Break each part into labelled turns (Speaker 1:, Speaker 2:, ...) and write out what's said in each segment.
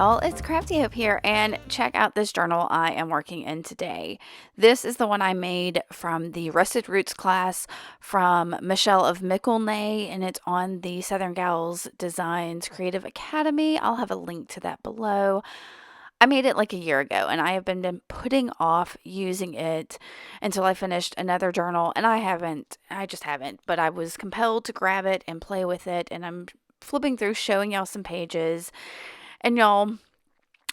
Speaker 1: y'all, it's Crafty Hope here, and check out this journal I am working in today. This is the one I made from the Rusted Roots class from Michelle of Michelnay, and it's on the Southern Gals Designs Creative Academy. I'll have a link to that below. I made it like a year ago, and I have been putting off using it until I finished another journal, and I just haven't, but I was compelled to grab it and play with it, and I'm flipping through showing y'all some pages. And y'all,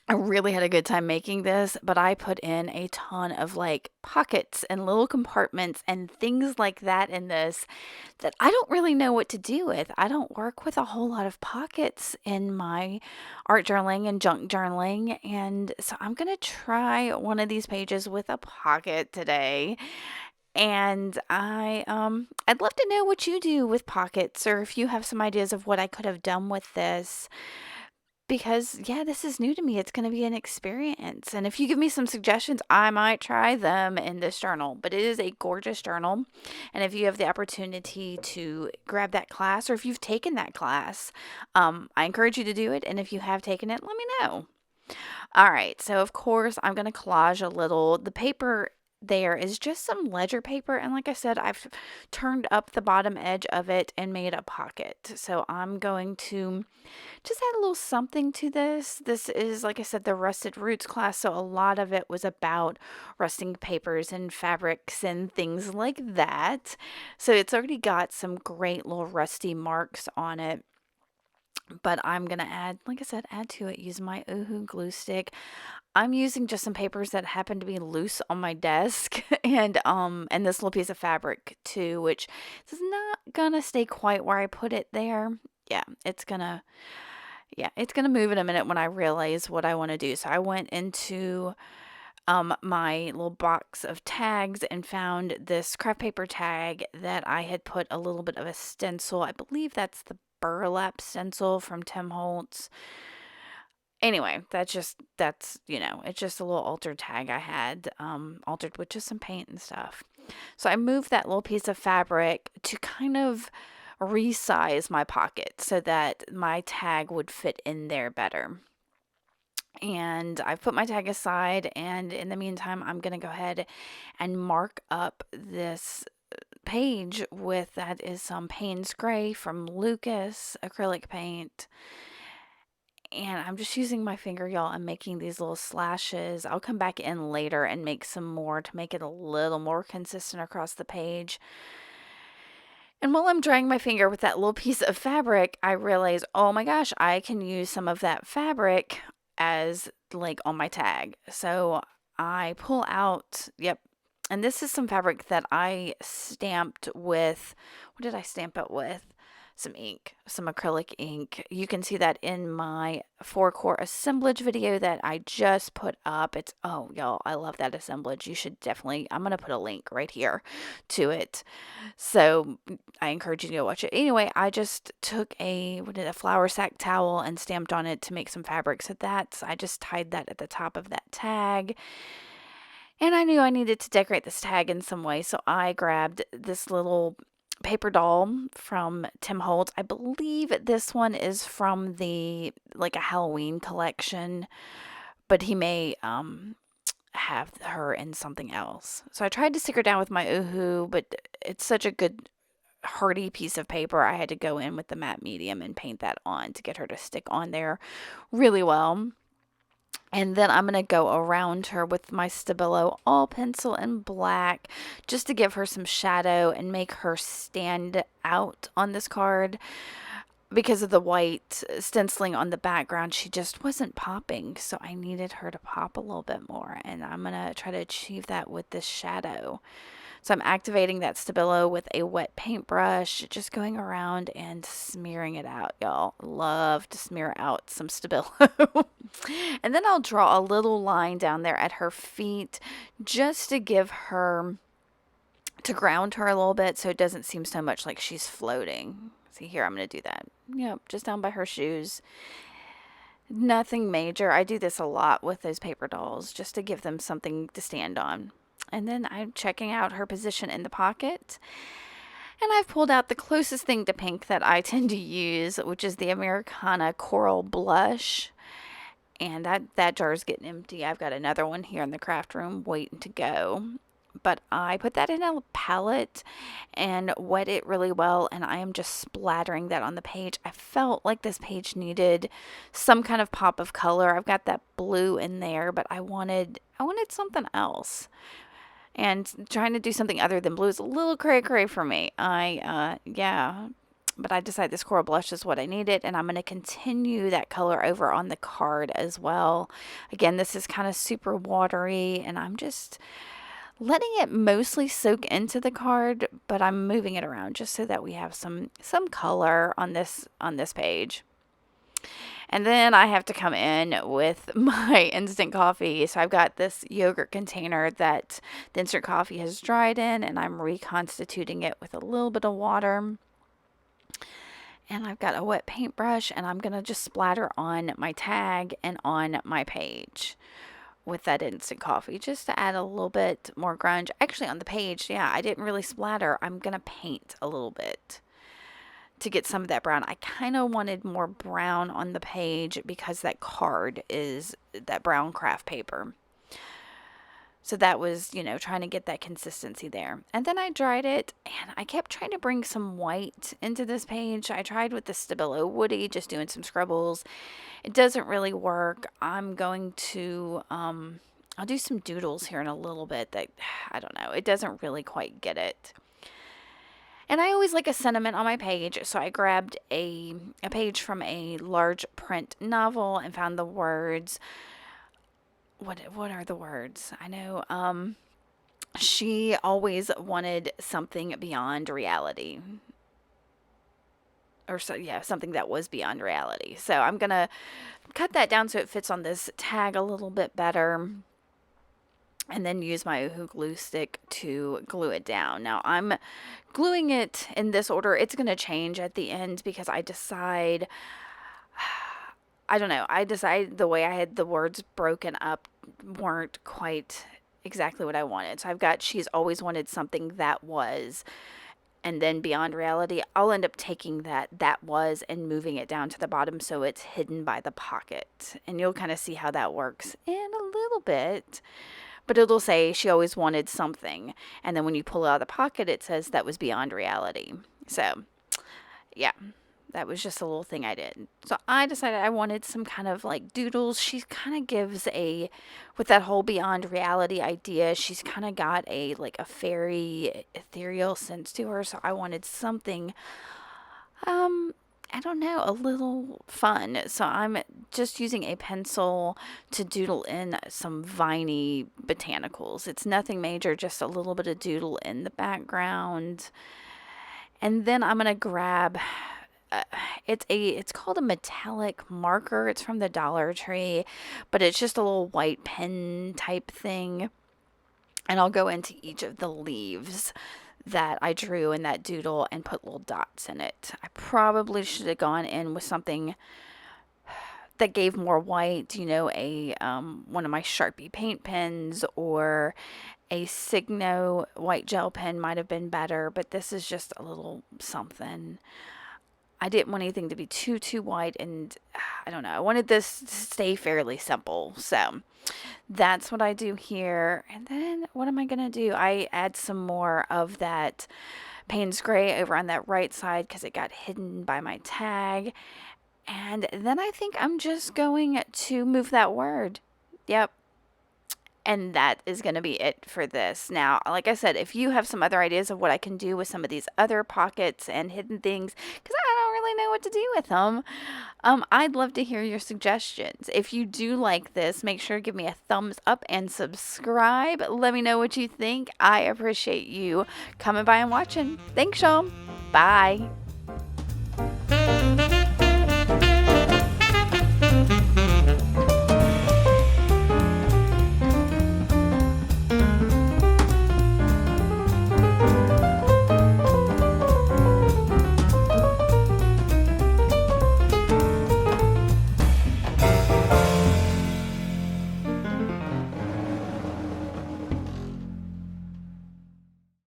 Speaker 1: I really had a good time making this, but I put in a ton of like pockets and little compartments and things like that in this that I don't really know what to do with. I don't work with a whole lot of pockets in my art journaling and junk journaling, and so I'm going to try one of these pages with a pocket today. And I'd love to know what you do with pockets, or if you have some ideas of what I could have done with this, because yeah, this is new to me. It's going to be an experience. And if you give me some suggestions, I might try them in this journal. But it is a gorgeous journal. And if you have the opportunity to grab that class, or if you've taken that class, I encourage you to do it. And if you have taken it, let me know. All right. So of course, I'm going to collage a little. The paper there is just some ledger paper, and like I said, I've turned up the bottom edge of it and made a pocket. So I'm going to just add a little something to this. This is, like I said, the Rusted Roots class, so a lot of it was about rusting papers and fabrics and things like that. So it's already got some great little rusty marks on it. But I'm going to add, like I said, add to it, use my Oohoo glue stick. I'm using just some papers that happen to be loose on my desk, and this little piece of fabric too, which is not gonna stay quite where I put it there. It's gonna move in a minute when I realize what I want to do. So I went into my little box of tags and found this craft paper tag that I had put a little bit of a stencil. I believe that's the burlap stencil from Tim Holtz. Anyway, it's just a little altered tag I had, altered with just some paint and stuff. So I moved that little piece of fabric to kind of resize my pocket so that my tag would fit in there better. And I've put my tag aside, and in the meantime, I'm going to go ahead and mark up this page with, that is some Payne's Gray from Lucas acrylic paint. And I'm just using my finger, y'all. I'm making these little slashes. I'll come back in later and make some more to make it a little more consistent across the page. And while I'm drying my finger with that little piece of fabric, I realize, oh my gosh, I can use some of that fabric as like on my tag. So I pull out, and this is some fabric that I stamped with, what did I stamp it with? Some ink, some acrylic ink. You can see that in my 4-core assemblage video that I just put up. Oh y'all, I love that assemblage. You should definitely, I'm going to put a link right here to it. So I encourage you to go watch it. Anyway, I just took a flour sack towel and stamped on it to make some fabric. So I just tied that at the top of that tag. And I knew I needed to decorate this tag in some way. So I grabbed this little paper doll from Tim Holtz. I believe this one is from a Halloween collection, but he may have her in something else. So I tried to stick her down with my Oohoo, but it's such a good hardy piece of paper. I had to go in with the matte medium and paint that on to get her to stick on there really well. And then I'm going to go around her with my Stabilo all pencil and black just to give her some shadow and make her stand out on this card. Because of the white stenciling on the background, she just wasn't popping. So I needed her to pop a little bit more. And I'm going to try to achieve that with this shadow. So I'm activating that Stabilo with a wet paintbrush, just going around and smearing it out, y'all. Love to smear out some Stabilo. And then I'll draw a little line down there at her feet just to to ground her a little bit so it doesn't seem so much like she's floating. See here, I'm going to do that. Yep, just down by her shoes. Nothing major. I do this a lot with those paper dolls just to give them something to stand on. And then I'm checking out her position in the pocket. And I've pulled out the closest thing to pink that I tend to use, which is the Americana Coral Blush. And that jar is getting empty. I've got another one here in the craft room waiting to go. But I put that in a palette and wet it really well, and I am just splattering that on the page. I felt like this page needed some kind of pop of color. I've got that blue in there, but I wanted something else. And trying to do something other than blue is a little cray for me. Yeah. But I decided this coral blush is what I needed, and I'm going to continue that color over on the card as well. Again, this is kind of super watery, and I'm just letting it mostly soak into the card, but I'm moving it around just so that we have some color on this page. And then I have to come in with my instant coffee. So I've got this yogurt container that the instant coffee has dried in, and I'm reconstituting it with a little bit of water. And I've got a wet paintbrush, and I'm going to just splatter on my tag and on my page with that instant coffee just to add a little bit more grunge. Actually, on the page, yeah, I didn't really splatter. I'm going to paint a little bit to get some of that brown. I kind of wanted more brown on the page because that card is that brown craft paper. So that was, trying to get that consistency there. And then I dried it, and I kept trying to bring some white into this page. I tried with the Stabilo Woody, just doing some scribbles. It doesn't really work. I'm going to, I'll do some doodles here in a little bit that, I don't know, it doesn't really quite get it. And I always like a sentiment on my page, so I grabbed a page from a large print novel and found the words. What are the words? I know she always wanted something beyond reality. Or so, yeah, something that was beyond reality. So I'm going to cut that down so it fits on this tag a little bit better. And then use my Oohoo glue stick to glue it down. Now I'm gluing it in this order. It's going to change at the end because I decide the way I had the words broken up weren't quite exactly what I wanted. So I've got she's always wanted something that was, and then beyond reality. I'll end up taking that was and moving it down to the bottom so it's hidden by the pocket. And you'll kind of see how that works in a little bit. But it'll say she always wanted something. And then when you pull it out of the pocket, it says that was beyond reality. So, yeah, that was just a little thing I did. So I decided I wanted some kind of like doodles. She kind of gives with that whole beyond reality idea, she's kind of got a fairy ethereal sense to her. So I wanted something, I don't know, a little fun. So I'm just using a pencil to doodle in some viney botanicals. It's nothing major, just a little bit of doodle in the background. And then I'm going to grab, it's called a metallic marker. It's from the Dollar Tree, but it's just a little white pen type thing. And I'll go into each of the leaves that I drew in that doodle and put little dots in it. I probably should have gone in with something that gave more white, a one of my Sharpie paint pens or a Signo white gel pen might have been better, but this is just a little something. I didn't want anything to be too white, and I don't know. I wanted this to stay fairly simple. So that's what I do here. And then what am I going to do? I add some more of that Payne's Gray over on that right side because it got hidden by my tag. And then I think I'm just going to move that word. Yep. And that is going to be it for this. Now, like I said, if you have some other ideas of what I can do with some of these other pockets and hidden things, because I don't really know what to do with them, I'd love to hear your suggestions. If you do like this, make sure to give me a thumbs up and subscribe. Let me know what you think. I appreciate you coming by and watching. Thanks, y'all. Bye.